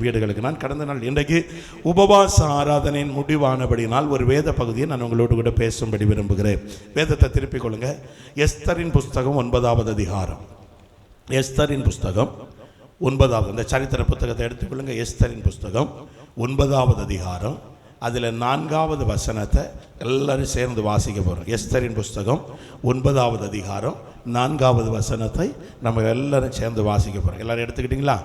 வீடுகளுக்கு நான் கடந்த நாள் இன்றைக்கு உபவாச ஆராதனையின் முடிவானபடினால் ஒரு வேத பகுதியை நான் உங்களோடு கூட பேசும்படி விரும்புகிறேன். வேதத்தை திருப்பிக் கொள்ளுங்க. எஸ்தரின் புஸ்தகம் 9வது அதிகாரம். எஸ்தரின் புஸ்தகம் 9வது, அந்த சரித்திர புத்தகத்தை எடுத்துக்கொள்ளுங்க. எஸ்தரின் புஸ்தகம் 9வது அதிகாரம், அதில் 4வது வசனத்தை எல்லாரும் சேர்ந்து வாசிக்க போகிறோம். எஸ்தரின் புஸ்தகம் 9வது அதிகாரம் 4வது வசனத்தை நம்ம எல்லாரும் சேர்ந்து வாசிக்க போகிறோம். எல்லாரும் எடுத்துக்கிட்டிங்களா?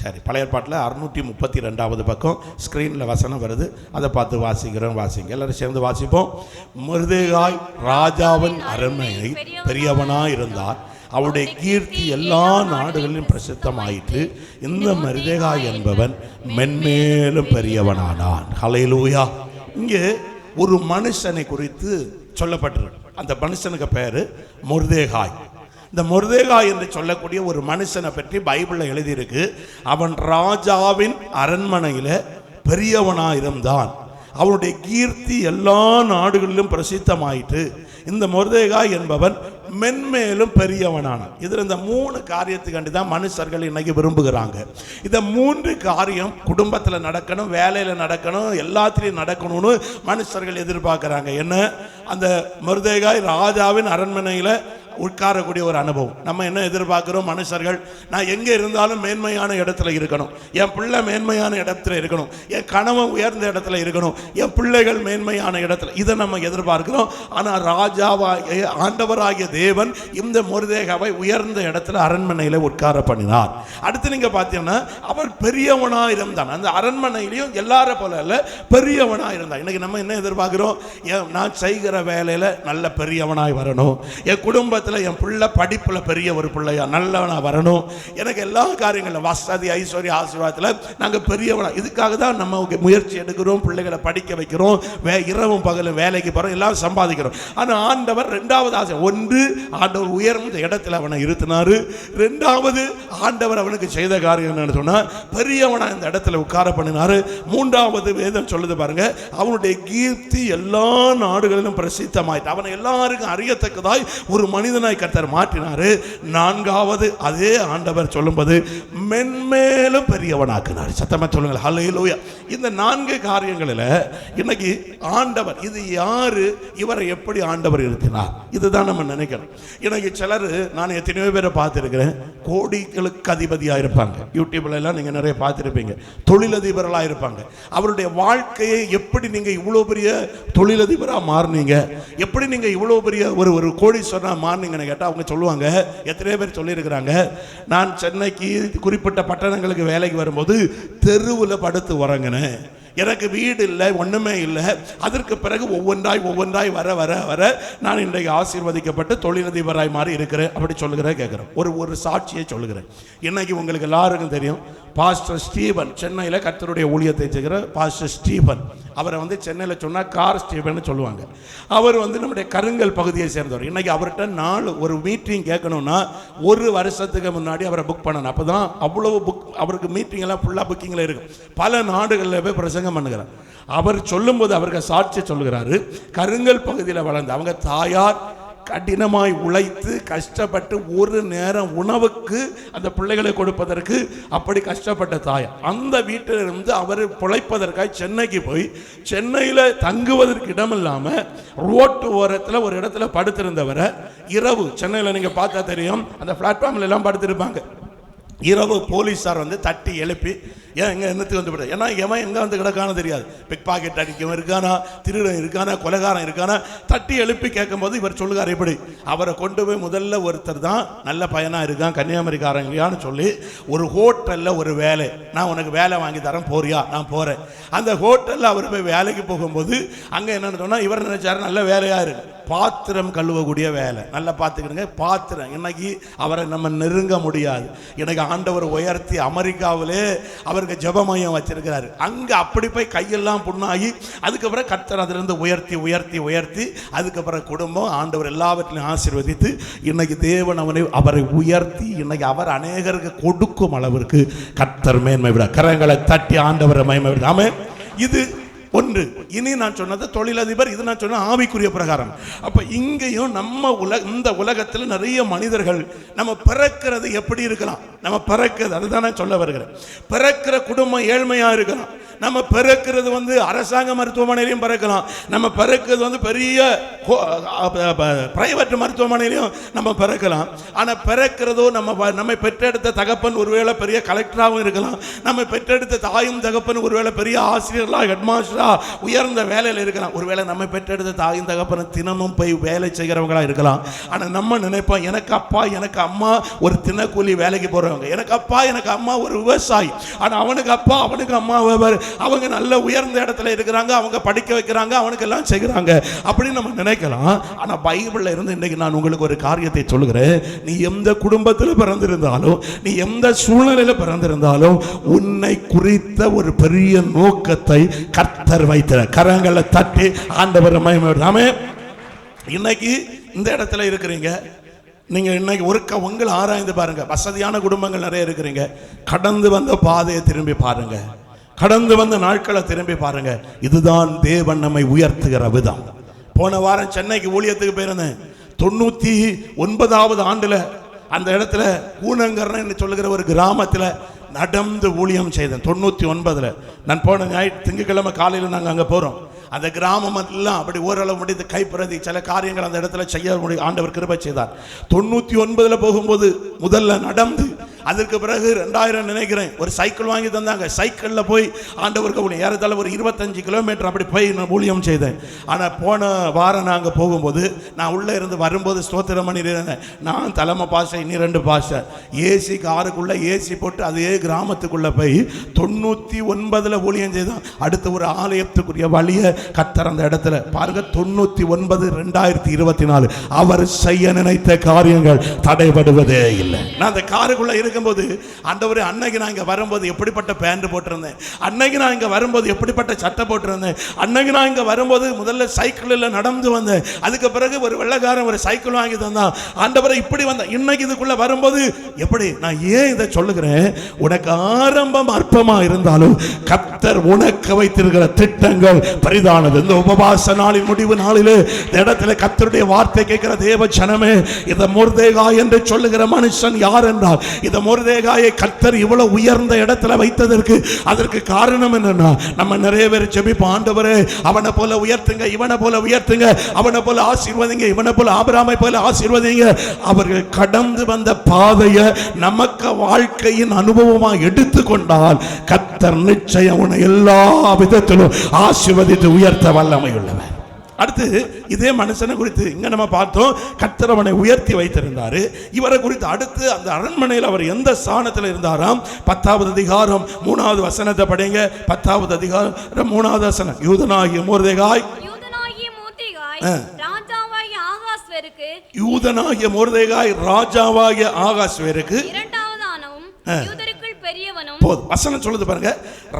சரி. பழைய ஏற்பாட்டில் 632வது பக்கம் ஸ்க்ரீனில் வசனம் வருது, அதை பார்த்து வாசிங்க. எல்லாரும் சேர்ந்து வாசிப்போம். மொர்தெகாய் ராஜாவின் அரண்மனை பெரியவனாக இருந்தார், அவருடைய கீர்த்தி எல்லா நாடுகளிலும் பிரசித்தமாயிற்று. இந்த மொர்தெகாய் என்பவன் மென்மேலும் பெரியவனானான். ஹல்லேலூயா. இங்கே ஒரு மனுஷனை குறித்து சொல்லப்பட்டிருக்கு. அந்த மனுஷனுக்கு பேர் மொர்தெகாய். இந்த மொர்தெகாய் என்று சொல்லக்கூடிய ஒரு மனுஷனை பற்றி பைபிளில் எழுதியிருக்கு. அவன் ராஜாவின் அரண்மனையில் பெரியவனாக இருந்தான், அவனுடைய கீர்த்தி எல்லா நாடுகளிலும் பிரசித்தமாயிற்று. இந்த மொர்தெகாய் என்பவன் மென்மேலும் பெரியவனானான். இதில் இந்த 3 காரியத்துக்காண்டி தான் மனுஷர்கள் இன்னைக்கு விரும்புகிறாங்க. இந்த 3 காரியம் குடும்பத்தில் நடக்கணும், வேலையில் நடக்கணும், எல்லாத்திலையும் நடக்கணும்னு மனுஷர்கள் எதிர்பார்க்குறாங்க. என்ன? அந்த மொர்தெகாய் ராஜாவின் அரண்மனையில் உட்காரக்கூடிய ஒரு அனுபவம். நம்ம என்ன எதிர்பார்க்கிறோம்? மனுஷர்கள், நான் எங்கே இருந்தாலும் மேன்மையான இடத்துல இருக்கணும், என் பிள்ளை மேன்மையான இடத்துல இருக்கணும், என் கணவன் உயர்ந்த இடத்துல இருக்கணும், என் பிள்ளைகள் மேன்மையான இடத்துல, இதை நம்ம எதிர்பார்க்கிறோம். ஆனால் ராஜாவாகிய ஆண்டவராகிய தேவன் இந்த மொர்தெகாயை உயர்ந்த இடத்துல அரண்மனையில் உட்கார பண்ணினார். அடுத்து நீங்கள் பார்த்தீங்கன்னா அவர் பெரியவனாக இருந்தான். அந்த அரண்மனையிலையும் எல்லார போல இல்லை, பெரியவனாக இருந்தான். இன்னைக்கு நம்ம என்ன எதிர்பார்க்கிறோம்? நான் செய்கிற வேலையில் நல்ல பெரியவனாய் வரணும், என் குடும்பத்தில் என் பிள்ளை படிப்புல பெரிய ஒரு பிள்ளையா நல்லவனா வரணும், எனக்கு எல்லா காரியங்களும் வசதி ஐஸ்வர்ய ஆசீர்வாதத்தில் நாங்கள் பெரியவனா. இதுக்காக தான் நம்ம முயற்சி எடுக்கிறோம், பிள்ளைகளை படிக்க வைக்கிறோம், இரவும் பகலும் வேலைக்கு போகிறோம், எல்லாம் சம்பாதிக்கிறோம். ஆனால் ஆண்டவர் 2வது ஆசை. 1, ஆண்டவர் உயர்ந்த இடத்துல அவனை இருத்தினாரு. 2வது, ஆண்டவர் அவனுக்கு செய்த காரியம் என்னன்னு சொன்னா பெரியவனா இந்த இடத்துல உட்கார பண்ணினாரு. 3வது வேதம் சொல்லுது பாருங்க, அவனுடைய கீர்த்தி எல்லா நாடுகளிலும் பிரசித்தமாயிட்டு, அவனை எல்லாருக்கும் அறியத்தக்கதாய் ஒரு மனிதனாய் கர்த்தர் மாற்றினாரு. 4வது, அதே ஆண்டவர் சொல்லும்போது மென்மேலும் பெரியவனாக்கினார். சத்தமா சொல்லுங்கள் ஹல்லேலூயா. இந்த 4 காரியங்களில் இன்னைக்கு ஆண்டவர், இது யாரு, இவரை எப்படி ஆண்டவர் இருத்தினார், இதுதான் நம்ம நினைக்கணும். இன்னைக்கு சிலர், நான் எத்தனையோ பேரை பார்த்துருக்கிறேன், கோடிகளுக்கு அதிபதியாக இருப்பாங்க. யூடியூப்ல எல்லாம் நீங்க நிறைய பார்த்துருப்பீங்க. தொழிலதிபர்களாக இருப்பாங்க. அவருடைய வாழ்க்கையை எப்படி நீங்க இவ்வளோ பெரிய தொழிலதிபராக மாறினீங்க, எப்படி நீங்க இவ்வளோ பெரிய ஒரு கோடீஸ்வரனாக மாறினீங்கன்னு கேட்டால் அவங்க சொல்லுவாங்க, எத்தனையோ பேர் சொல்லியிருக்கிறாங்க, நான் சென்னைக்கு குறிப்பிட்ட பட்டணங்களுக்கு வேலைக்கு வரும்போது தெருவில் படுத்து உறங்கினேன், எனக்கு வீடு இல்லை, ஒன்றுமே இல்லை. அதற்கு பிறகு ஒவ்வொன்றாய் வர வர வர நான் இன்றைக்கு ஆசீர்வதிக்கப்பட்டு தொழிலதிபராய் மாறி இருக்கிறேன். அப்படி சொல்லுகிறேன், கேட்குறேன். ஒரு சாட்சியை சொல்லுகிறேன். இன்னைக்கு உங்களுக்கு எல்லாருக்கும் தெரியும், பாஸ்டர் ஸ்டீபன், சென்னையில் கர்த்தருடைய ஊழியத்தை செய்கிற பாஸ்டர் ஸ்டீபன். அவரை சென்னையில் சொன்னால் கார் ஸ்டீபன் சொல்லுவாங்க. அவர் நம்முடைய கருங்கல் பகுதியை சேர்ந்தவர். இன்னைக்கு அவர்கிட்ட ஒரு மீட்டிங் கேட்கணும்னா 1 வருஷத்துக்கு முன்னாடி அவரை புக் பண்ணணும். அப்போ தான் அவ்வளவு அவருக்கு மீட்டிங் எல்லாம் ஃபுல்லாக புக்கிங்கில் இருக்கும். பல நாடுகளில் போய் பிரசங்கம் பண்ணுகிறார். அவர் சொல்லும்போது அவருக்கு சாட்சி சொல்லுகிறாரு, கருங்கல் பகுதியில் வளர்ந்து அவங்க தாயார் கடினமாய் உழைத்து கஷ்டப்பட்டு ஒரு நேரம் உணவுக்கு அந்த பிள்ளைகளை கொடுப்பதற்கு அப்படி கஷ்டப்பட்ட தாயார், அந்த வீட்டிலிருந்து அவர் பிழைப்பதற்காக சென்னைக்கு போய் சென்னையில் தங்குவதற்கு இடம் இல்லாமல் ரோட்டு ஓரத்தில் ஒரு இடத்துல படுத்திருந்தவரை இரவு, சென்னையில் நீங்கள் பார்த்தா தெரியும், அந்த பிளாட்ஃபார்மில் எல்லாம் படுத்திருப்பாங்க. இரவு போலீஸார் தட்டி எழுப்பி, ஏன் எங்கே என்னத்துக்கு வந்து விட, ஏன்னா எவன் எங்கே கிடக்கானு தெரியாது, பிக் பாக்கெட் அடிக்கவன் இருக்கானா, திருடன் இருக்கானா, கொலைகாரன் இருக்கானா, தட்டி எழுப்பி கேட்கும்போது இவர் சொல்லுகார், எப்படி அவரை கொண்டு போய் முதல்ல ஒருத்தர் தான் நல்ல பையனாக இருக்கான், கன்னியாகுமரிக்காரங்கயான்னு சொல்லி ஒரு ஹோட்டலில் ஒரு வேலை, நான் உனக்கு வேலை வாங்கி தரேன் போறியா, நான் போகிறேன். அந்த ஹோட்டலில் அவர் போய் வேலைக்கு போகும்போது அங்கே என்னென்னு சொன்னால், இவர் நினைச்சாரு நல்ல வேலையாக இருக்கு, பாத்திரம் கழுவக்கூடிய வேலை, நல்லா பார்த்துக்கிடுங்க, பாத்திரம். இன்னைக்கு அவரை நம்ம நெருங்க முடியாது. இன்னைக்கு ஆண்டவர் உயர்த்தி அமெரிக்காவிலே அவருக்கு ஜெப மையம் வச்சிருக்கிறாரு. அங்கே அப்படி போய் கையெல்லாம் புண்ணாகி அதுக்கப்புறம் கர்த்தர் அதிலிருந்து உயர்த்தி உயர்த்தி உயர்த்தி அதுக்கப்புறம் குடும்பம், ஆண்டவர் எல்லாவற்றிலையும் ஆசீர்வதித்து இன்னைக்கு தேவன் அவரை உயர்த்தி இன்னைக்கு அவர் அநேகருக்கு கொடுக்கும் அளவிற்கு கர்த்தர் மேன்மை விட, கரங்களை தட்டி ஆண்டவரை மகிமை விட. ஆமென். இது ஒன்று. இனி நான் சொன்னது தொழிலதிபர், இது நான் சொன்ன ஆவிக்குரிய பிரகாரம். அப்ப இங்கேயும் நம்ம இந்த உலகத்தில் நிறைய மனிதர்கள் நம்ம பிறக்கிறது எப்படி இருக்கலாம், நம்ம பிறக்கிறது அதுதான் நான் சொல்ல வருகிறேன். பிறக்கிற குடும்பம் ஏழ்மையா இருக்கலாம், நம்ம பிறக்கிறது அரசாங்க மருத்துவமனையிலையும் பிறக்கலாம், நம்ம பிறக்கிறது பெரிய பிரைவேட் மருத்துவமனையிலையும் நம்ம பிறக்கலாம். ஆனா பிறக்கிறதோ நம்ம பெற்றெடுத்த தகப்பன் ஒருவேளை பெரிய கலெக்டராகவும் இருக்கலாம், நம்ம பெற்றெடுத்த தாயும் தகப்பன் ஒருவேளை பெரிய ஆசிரியர்களா ஹெட் மாஸ்டரா உயர்ந்த வேலையில் இருக்கலாம், ஒருவேளை நம்ம பெற்றெடுத்த தாயும் தகப்பன் தினமும் போய் வேலை செய்கிறவங்களா இருக்கலாம். ஆனா நம்ம நினைப்போம், எனக்கு அப்பா எனக்கு அம்மா ஒரு தினக்கூலி வேலைக்கு போறவங்க, எனக்கு அப்பா எனக்கு அம்மா ஒரு விவசாயி, ஆனா அவனுக்கு அப்பா அவனுக்கு அம்மா அவங்க நல்ல உயர்ந்த இடத்துல இருக்கிறாங்க, அவங்க படிக்க வைக்கிறாங்க, அவனுக்கு எல்லாம் செய்கிறாங்க அப்படின்னு நம்ம நினைக்கலாம். ஆனா பைபிள்ல இருந்து இன்னைக்கு நான் உங்களுக்கு ஒரு காரியத்தை சொல்லுகிறேன். நீ எந்த குடும்பத்தில் பிறந்திருந்தாலும், நீ எந்த சூழ்நிலையில பிறந்திருந்தாலும், உன்னை குறித்த ஒரு பெரிய நோக்கத்தை கர்த்தர் வைத்த கரங்களை தட்டி ஆண்டவர் மகிமைப்படுத்தாமே. இன்னைக்கு இந்த இடத்துல இருக்கிறீங்க, நீங்க இன்னைக்கு ஒருக்க உங்களை ஆராய்ந்து பாருங்க. வசதியான குடும்பங்கள் நிறைய இருக்கிறீங்க, கடந்து வந்த பாதையை திரும்பி பாருங்க, கடந்து வந்த நாட்களை திரும்பி பாருங்க. இதுதான் தேவன் நம்மை உயர்த்துகிற விதம். போன வாரம் சென்னைக்கு ஊழியத்துக்கு போயிருந்தேன். 99வது ஆண்டுல அந்த இடத்துல கூனங்கர்னு சொல்லுகிற ஒரு கிராமத்தில் நடந்து ஊழியம் செய்தேன். 99ல் நான் போன திங்கட்கிழமை காலையில் நாங்கள் அங்கே போகிறோம். அந்த கிராமம் எல்லாம் அப்படி ஓரளவு முடிந்து கைப்பிரதி சில காரியங்கள் அந்த இடத்துல செய்ய ஆண்டவர் கிருபை செய்தார். 99ல் போகும்போது முதல்ல நடந்து, அதற்கு பிறகு 2000 நினைக்கிறேன் ஒரு சைக்கிள் வாங்கி தந்தாங்க. சைக்கிளில் போய் ஆண்டவருக்கு ஊழியம் ஏறத்தாழ ஒரு 25 கிலோமீட்டர் அப்படி போய் நான் ஊழியம் செய்தேன். ஆனால் போன வாரம் நாங்கள் போகும்போது நான் உள்ளே இருந்து வரும்போது ஸ்தோத்திரம் பண்ணியிருந்தேன். நான் தலைமை பாஷை, இன்னும் 2 பாஷை, ஏசி காருக்குள்ளே ஏசி போட்டு அதே கிராமத்துக்குள்ளே போய் 99ல் ஊழியம் செய்தான். அடுத்த ஒரு ஆலயத்துக்குரிய வழியை கர்த்தர் அந்த இடத்துல பாருங்க. 99 2024 அவர் செய்ய நினைத்த காரியங்கள் தடைபடுவதே இல்லை. நான் அந்த காருக்குள்ள இருக்கும்போது ஆண்டவரே, அன்னைக்கு நான் இங்க வரும்போது எப்படிப்பட்ட பேண்ட் போட்டிருந்தேன், அன்னைக்கு நான் இங்க வரும்போது எப்படிப்பட்ட சட்டை போட்டிருந்தேன், அன்னைக்கு நான் இங்க வரும்போது முதல்ல சைக்கிளில் நடந்து வந்தேன், அதுக்கு பிறகு ஒரு வெள்ளைக்காரன் ஒரு சைக்கிள் வாங்கி தந்தான். ஆண்டவரே இப்படி வந்தேன், இன்னைக்கு இதுக்குள்ள வரும்போது எப்படி. நான் ஏன் இதை சொல்லுகிறேன், உனக்கு ஆரம்பம் அற்பமா இருந்தாலும் கர்த்தர் உனக்கு வைத்திருக்கிற திட்டங்கள் பரிதானது. இந்த உபவாச நாளின் முடிவு நாளிலே இந்த இடத்துல கர்த்தருடைய வார்த்தை கேட்கிற தேவ ஜனமே, இந்த மொர்தெகாய் என்று சொல்லுகிற மனுஷன் யார் என்றால், இந்த மொர்தெகாயை கர்த்தர் இவ்வளவு உயர்ந்த இடத்துல வைத்ததற்கு அதற்கு காரணம் என்னன்னா, நம்ம நிறைய பேர் ஜெபிப்போம், ஆண்டவரே அவனை போல உயர்த்துங்க, இவனை போல உயர்த்துங்க, அவனை போல ஆசீர்வதிங்க, இவனை போல ஆபிரகாமை போல ஆசீர்வதிங்க. அவர்கள் கடந்து வந்த பாதையை நமக்கு வாழ்க்கையின் அனுபவமா எடுத்துக்கொண்டால் கர்த்தர் நிச்சயம் உன்னை எல்லா விதத்திலும் ஆசீர்வதித்து உயர்த்த வல்லமை உள்ளவர். அடுத்து இதே மனுஷனை குறித்து இங்க நம்ம பார்த்தோம், கர்த்தர் அவனை உயர்த்தி வைத்திருந்தாரு. இவரை குறித்து அடுத்து அந்த அரண்மனையில் அவர் எந்த ஸ்தானத்தில் இருந்தாராம்? 10வது அதிகாரம் 3வது வசனத்தை படிங்க. 10வது அதிகாரம் 3வது வசனம். யூதனாகிய மொர்தெகாய் ராஜாவாகிய ஆகாஸ்வேருக்கு, யூதனாகிய மொர்தெகாய் ராஜாவாகிய ஆகாஸ்வேருக்கு இரண்டாவதானவும் யூதருக்குள் பெரியவனும். வசனம் சொல்லுது பாருங்க,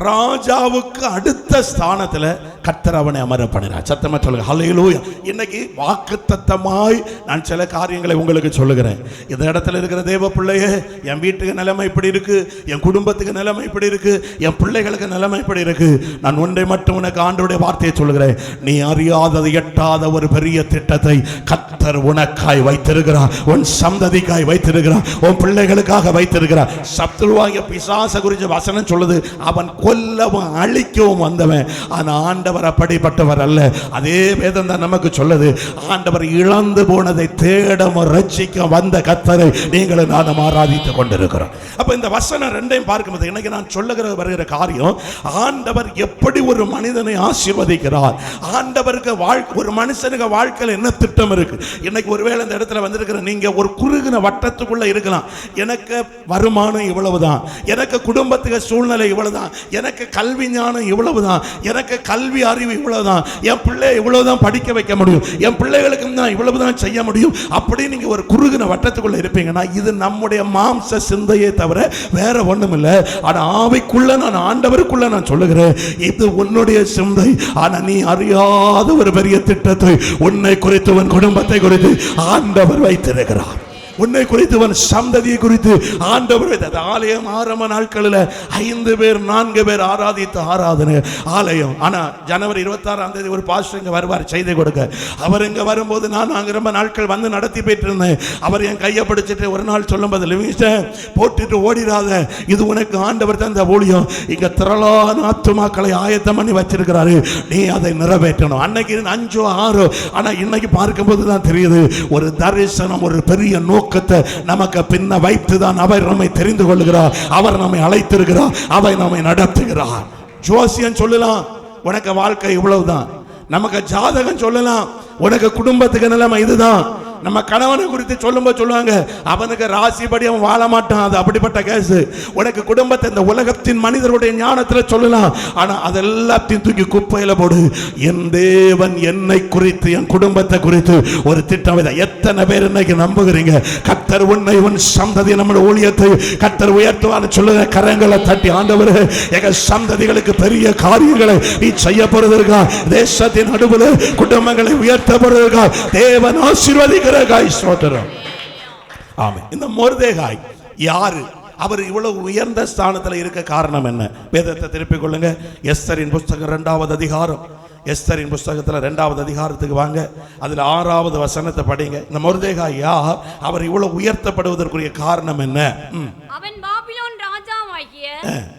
ராஜாவுக்கு அடுத்த ஸ்தானத்துல கர்த்தர் அவனை அமர பண்ணினார். சத்தமா சொல்லுங்க ஹல்லேலூயா. இன்னைக்கு வாக்குத்தத்தமாய் நான் சில காரியங்களை உங்களுக்கு சொல்லுகிறேன். இந்த இடத்துல இருக்கிற தேவ பிள்ளையே, என் வீட்டுக்கு நிலைமை இப்படி இருக்கு, என் குடும்பத்துக்கு நிலைமை இப்படி இருக்கு, என் பிள்ளைகளுக்கு நிலைமை இப்படி இருக்கு. நான் ஒன்றை மட்டும் உனக்கு ஆண்டவருடைய வார்த்தையை சொல்லுகிறேன், நீ அறியாதது எட்டாத ஒரு பெரிய திட்டத்தை கர்த்தர் உனக்காய் வைத்திருக்கிறார், உன் சந்ததிக்காய் வைத்திருக்கிறார், உன் பிள்ளைகளுக்காக வைத்திருக்கிறார். சத்துருவாகிய பிசாசை குறித்து வசனம் சொல்லுது, அவன் கொல்லவும் அழிக்கவும் வந்தவன், ஆனா ஆண்டவர் அப்படிப்பட்டவர் அல்ல. அதே வேதம் தான் நமக்கு சொல்லுது, ஆண்டவர் இழந்து போனதை தேடவும் ரட்சிக்க வந்த கர்த்தரை நீங்களும் நானும் ஆராதித்துக் கொண்டிருக்கிறோம். அப்ப இந்த வசனம் ரெண்டையும் பார்க்கும்போது இன்னைக்கு நான் சொல்லுகிற வருகிற காரியம், ஆண்டவர் எப்படி ஒரு மனிதனை ஆசீர்வதிக்கிறார், ஆண்டவருக்கு ஒரு மனுஷனுக்கு வாழ்க்கையில் என்ன திட்டம் இருக்கு. இன்னைக்கு ஒருவேளை இந்த இடத்துல வந்திருக்கிற நீங்க ஒரு குறுகின வட்டத்துக்குள்ள இருக்கலாம். எனக்கு வருமானம் இவ்வளவுதான், எனக்கு குடும்பத்துக்கு சூழ்நிலை இவ்வளவுதான், எனக்கு கல்வி ஞானம் இவ்வளவுதான், எனக்கு கல்வி அறிவு இவ்வளவுதான், என் பிள்ளை இவ்வளவுதான் படிக்க வைக்க முடியும், என் பிள்ளைகளுக்கு தான் இவ்வளவுதான் செய்ய முடியும், அப்படி நீங்க ஒரு குறுகின வட்டத்துக்குள்ள இருப்பீங்கன்னா இது நம்முடைய மாம்ச சிந்தையே தவிர வேற ஒண்ணும் இல்லை. ஆனா ஆவிக்குள்ள நான் ஆண்டவருக்குள்ள நான் சொல்லுகிறேன், இது உன்னுடைய சிந்தை. ஆனா நீ அறியாத ஒரு பெரிய திட்டத்தை உன்னை குறித்து உன் குடும்பத்தை குறித்து ஆண்டவர் வைத்திருக்கிறார். உன்னை குறித்து உன் சந்ததியை குறித்து ஆண்டவர் ஆலயம் ஆரம்ப நாட்களில் 5 பேர் 4 பேர் ஆராதித்த ஆராதனை ஆலயம். ஆனா ஜனவரி 26ஆம் தேதி ஒரு பாஸ்டர் இங்க வருவார் செய்தி கொடுக்க. அவர் இங்க வரும்போது நான் ரொம்ப நாட்கள் வந்து நடத்தி போயிட்டு இருந்தேன். அவர் என் கையை பிடிச்சிட்டு ஒரு நாள் சொல்லும்போது, லிவிங்ஸ்டன் போட்டுட்டு ஓடிடாத, இது உனக்கு ஆண்டவர் தந்த ஊழியம், இங்க திரளான ஆத்துமாக்களை ஆயத்தம் பண்ணி வச்சிருக்கிறாரு, நீ அதை நிறைவேற்றணும். அன்னைக்கு 5 6, ஆனா இன்னைக்கு பார்க்கும்போது தான் தெரியுது ஒரு தரிசனம், ஒரு பெரிய நோக்கத்தை நமக்கு பின்ன வைத்துதான் அவர் நம்மை தெரிந்து கொள்கிறார், அவர் நம்மை அழைத்திருக்கிறார், அவர் நம்மை நடத்துகிறார். ஜோசியம் சொல்லலாம் உனக்கு வாழ்க்கை இவ்வளவுதான், நமக்கு ஜாதகம் சொல்லலாம் உனக்கு குடும்பத்துக்கு நிலைமை இதுதான். நம்ம கணவனை குறித்து சொல்லும்போது சொல்லுவாங்க அவனுக்கு ராசிப்படி அவன் வாழ மாட்டான், அது அப்படிப்பட்ட கேஸ். உனக்கு குடும்பத்தை இந்த உலகத்தின் மனிதருடைய ஞானத்தில் சொல்லலாம், ஆனா அதெல்லாத்தையும் தூக்கி குப்பையில போடு. என் தேவன் என்னை குறித்து என் குடும்பத்தை குறித்து ஒரு திட்டம். எத்தனை பேர் இன்னைக்கு நம்புகிறீங்க கர்த்தர் உன்னை உன் சந்ததி நம்முடைய ஊழியத்தை கர்த்தர் உயர்த்துவான்னு சொல்லுங்க. கரங்களை தட்டி ஆண்டவர் எங்க சந்ததிகளுக்கு பெரிய காரியங்களை நீ செய்ய போறதற்கா, தேசத்தின் நடுவில் குடும்பங்களை உயர்த்த போறதற்கா தேவன் ஆசீர்வதிக்கிறார். இந்த மொர்தெகாய் யாரு? அவர் இவ்வளவு உயர்ந்த ஸ்தானத்தில் இருக்க காரணம் என்ன? வேதத்தை திருப்பிக் கொள்ளுங்க. எஸ்தரின் புஸ்தகம் 2வது அதிகாரம். எஸ்தரின் புஸ்தகத்தில் 2வது அதிகாரத்துக்கு வாங்க. அதுல 6வது வசனத்தை படிங்க. இந்த மொர்தெகாய் யார்? அவர் இவ்வளவு உயர்த்தப்படுவதற்குரிய காரணம் என்ன? அவன் பாபிலோன் ராஜாவாகிய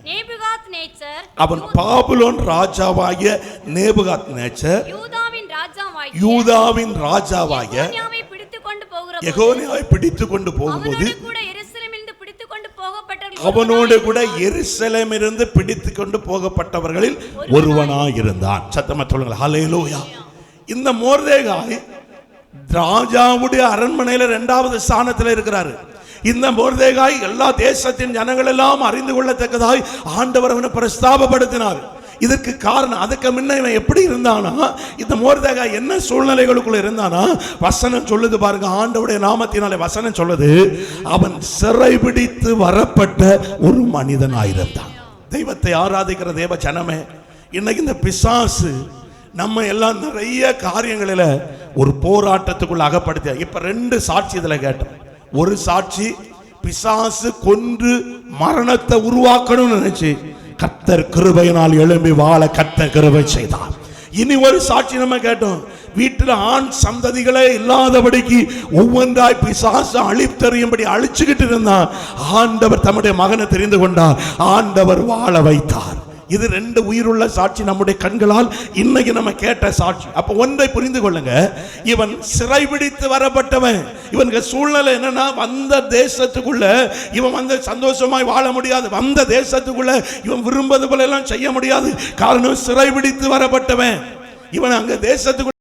நேபுகாத்நேச்சர், அவன் பாபிலோன் ராஜாவாகிய நேபுகாத்நேச்சர் யூதாவின் ராஜாவாகிய எகோனியாவை பிடித்துக் கொண்டு போகும்போது அவனோடு கூட எருசலேமிலிருந்து பிடித்துக் கொண்டு போகப்பட்டவர்களில் ஒருவனாயிருந்தான். சத்தமா சொல்லுங்கள் ஹல்லேலூயா. இந்த மொர்தெகாய் ராஜாவுடைய அரண்மனையில 2வது ஸ்தானத்தில் இருக்கிறாரு. இந்த மொர்தெகாய் எல்லா தேசத்தின் ஜனங்கள் எல்லாம் அறிந்து கொள்ளத்தக்கதாய் ஆண்டவர் அவனை பிரஸ்தாபப்படுத்தினார். இதற்கு காரணம், அதுக்கு முன்ன இவன் எப்படி இருந்தானா, இந்த மொர்தெகாய் என்ன சூழ்நிலைகளுக்குள்ள இருந்தானா, வசனம் சொல்லுது பாருங்க. ஆண்டவருடைய நாமத்தினாலே வசனம் சொல்லுது, அவன் சிறைபிடித்து வரப்பட்ட ஒரு மனிதனாயிருந்தான். தெய்வத்தை ஆராதிக்கிற தேவ ஜனமே, இன்னைக்கு இந்த பிசாசு நம்ம எல்லாம் நிறைய காரியங்களில் ஒரு போராட்டத்துக்குள்ள அகப்படுத்த. இப்ப 2 சாட்சி இதுல கேட்டோம். ஒரு சாட்சி பிசாசு கொன்று மரணத்தை உருவாக்கணும்னு நினைச்சு கர்த்தர் கிருபையினால் எழும்பி வாழ கர்த்தர் கிருபை செய்தார். இனி ஒரு சாட்சி நம்ம கேட்டோம். வீட்டில் ஆண் சந்ததிகளே இல்லாதபடிக்கு ஒவ்வொன்றாய் பிசாசு அழித்தறியும்படி அழிச்சுக்கிட்டு இருந்தான். ஆண்டவர் தம்முடைய மகனை தெரிந்து கொண்டார், ஆண்டவர் வாழ வைத்தார். இது 2 உயிருள்ள சாட்சி நம்முடைய கண்களால் இன்னைக்கு நம்ம கேட்ட சாட்சி. அப்ப ஒன்றை புரிந்து கொள்ளுங்க, இவன் சிறைபிடித்து வரப்பட்டவன். இவனுக்கு சூழ்நிலை என்னன்னா, வந்த தேசத்துக்குள்ள இவன் வந்து சந்தோஷமாய் வாழ முடியாது, வந்த தேசத்துக்குள்ள இவன் விரும்புவது போல எல்லாம் செய்ய முடியாது. காரணம் சிறைபிடித்து வரப்பட்டவன். இவன் அங்க தேசத்துக்குள்ள